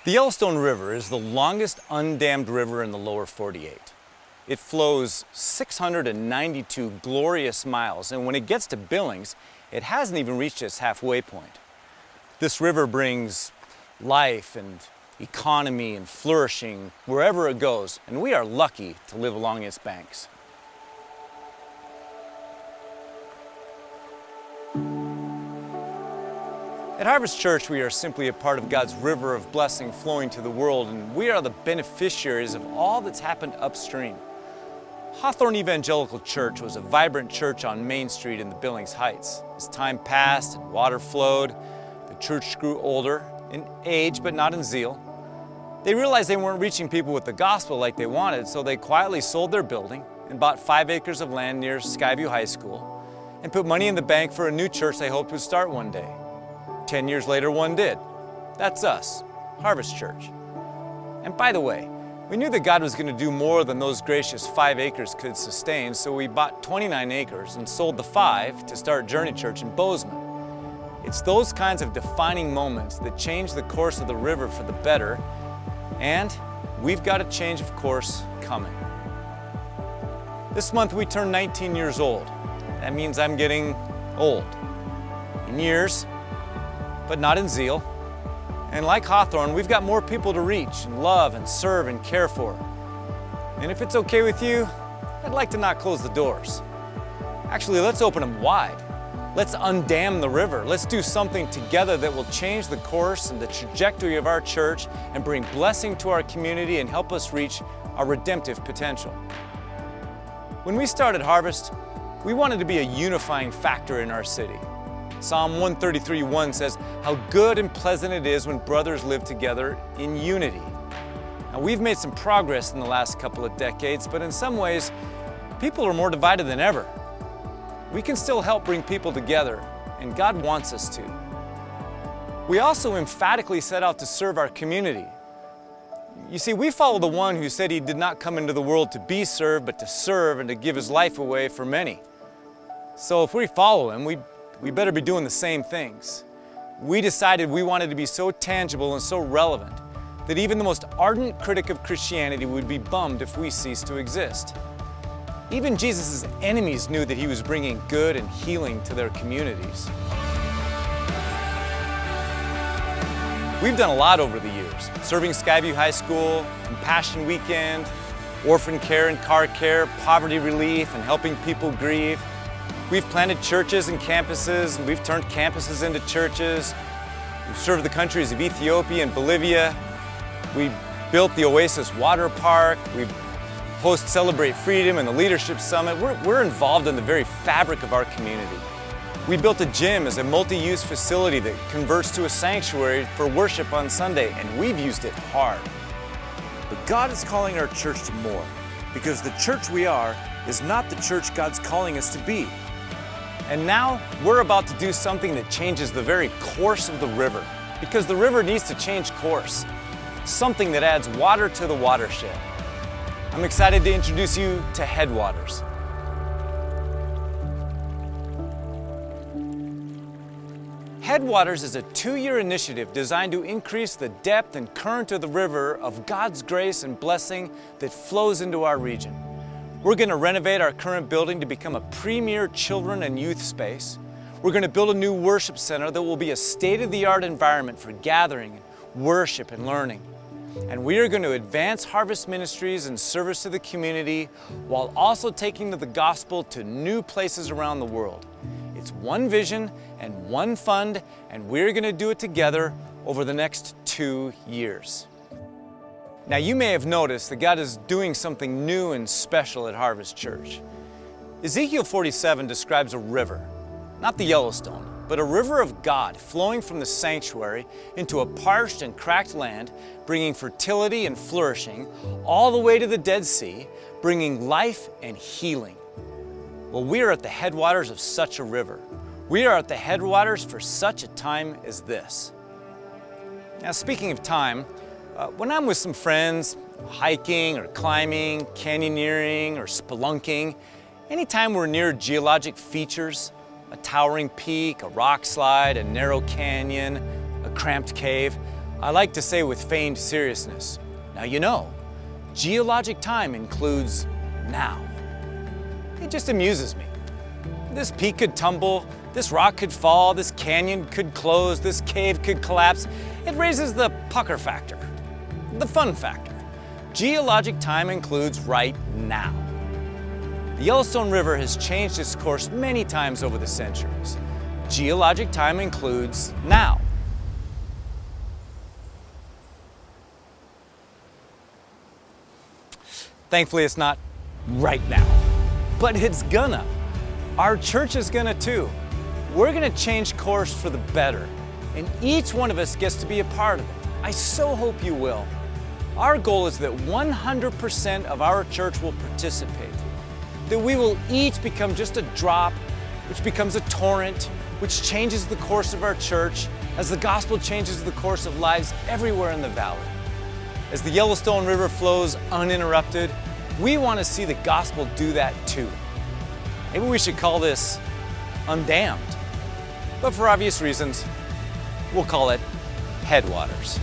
The Yellowstone River is the longest undammed river in the lower 48. It flows 692 glorious miles, and when it gets to Billings, it hasn't even reached its halfway point. This river brings life and economy and flourishing wherever it goes, and we are lucky to live along its banks. At Harvest Church, we are simply a part of God's river of blessing flowing to the world, and we are the beneficiaries of all that's happened upstream. Hawthorne Evangelical Church was a vibrant church on Main Street in the Billings Heights. As time passed and water flowed, the church grew older in age but not in zeal. They realized they weren't reaching people with the gospel like they wanted, so they quietly sold their building and bought 5 acres of land near Skyview High School and put money in the bank for a new church they hoped would start one day. 10 years later, one did. That's us, Harvest Church. And by the way, we knew that God was going to do more than those gracious 5 acres could sustain, so we bought 29 acres and sold the 5 to start Journey Church in Bozeman. It's those kinds of defining moments that change the course of the river for the better, and we've got a change of course coming. This month we turn 19 years old. That means I'm getting old. In years, but not in zeal. And like Hawthorne, we've got more people to reach and love and serve and care for. And if it's okay with you, I'd like to not close the doors. Actually, let's open them wide. Let's undam the river. Let's do something together that will change the course and the trajectory of our church and bring blessing to our community and help us reach our redemptive potential. When we started Harvest, we wanted to be a unifying factor in our city. Psalm 133:1 says, "How good and pleasant it is when brothers live together in unity." Now, we've made some progress in the last couple of decades, but in some ways, people are more divided than ever. We can still help bring people together, and God wants us to. We also emphatically set out to serve our community. You see, we follow the one who said he did not come into the world to be served, but to serve and to give his life away for many. So if we follow him, we better be doing the same things. We decided we wanted to be so tangible and so relevant that even the most ardent critic of Christianity would be bummed if we ceased to exist. Even Jesus' enemies knew that he was bringing good and healing to their communities. We've done a lot over the years, serving Skyview High School, Compassion Weekend, orphan care and car care, poverty relief, and helping people grieve. We've planted churches and campuses, and we've turned campuses into churches. We've served the countries of Ethiopia and Bolivia. We built the Oasis Water Park. We've hosted Celebrate Freedom and the Leadership Summit. We're involved in the very fabric of our community. We built a gym as a multi-use facility that converts to a sanctuary for worship on Sunday, and we've used it hard. But God is calling our church to more, because the church we are is not the church God's calling us to be. And now we're about to do something that changes the very course of the river, because the river needs to change course. Something that adds water to the watershed. I'm excited to introduce you to Headwaters. Headwaters is a 2-year initiative designed to increase the depth and current of the river of God's grace and blessing that flows into our region. We're going to renovate our current building to become a premier children and youth space. We're going to build a new worship center that will be a state-of-the-art environment for gathering, worship, and learning. And we are going to advance Harvest Ministries and service to the community while also taking the gospel to new places around the world. It's one vision and one fund, and we're going to do it together over the next 2 years. Now, you may have noticed that God is doing something new and special at Harvest Church. Ezekiel 47 describes a river, not the Yellowstone, but a river of God flowing from the sanctuary into a parched and cracked land, bringing fertility and flourishing all the way to the Dead Sea, bringing life and healing. Well, we are at the headwaters of such a river. We are at the headwaters for such a time as this. Now, speaking of time, when I'm with some friends, hiking or climbing, canyoneering or spelunking, anytime we're near geologic features, a towering peak, a rock slide, a narrow canyon, a cramped cave, I like to say with feigned seriousness, now you know, geologic time includes now. It just amuses me. This peak could tumble, this rock could fall, this canyon could close, this cave could collapse. It raises the pucker factor, the fun factor. Geologic time includes right now. The Yellowstone River has changed its course many times over the centuries. Geologic time includes now. Thankfully, it's not right now, but it's gonna. Our church is gonna too. We're gonna change course for the better, and each one of us gets to be a part of it. I so hope you will. Our goal is that 100% of our church will participate, that we will each become just a drop, which becomes a torrent, which changes the course of our church as the gospel changes the course of lives everywhere in the valley. As the Yellowstone River flows uninterrupted, we want to see the gospel do that too. Maybe we should call this undammed. But for obvious reasons, we'll call it Headwaters.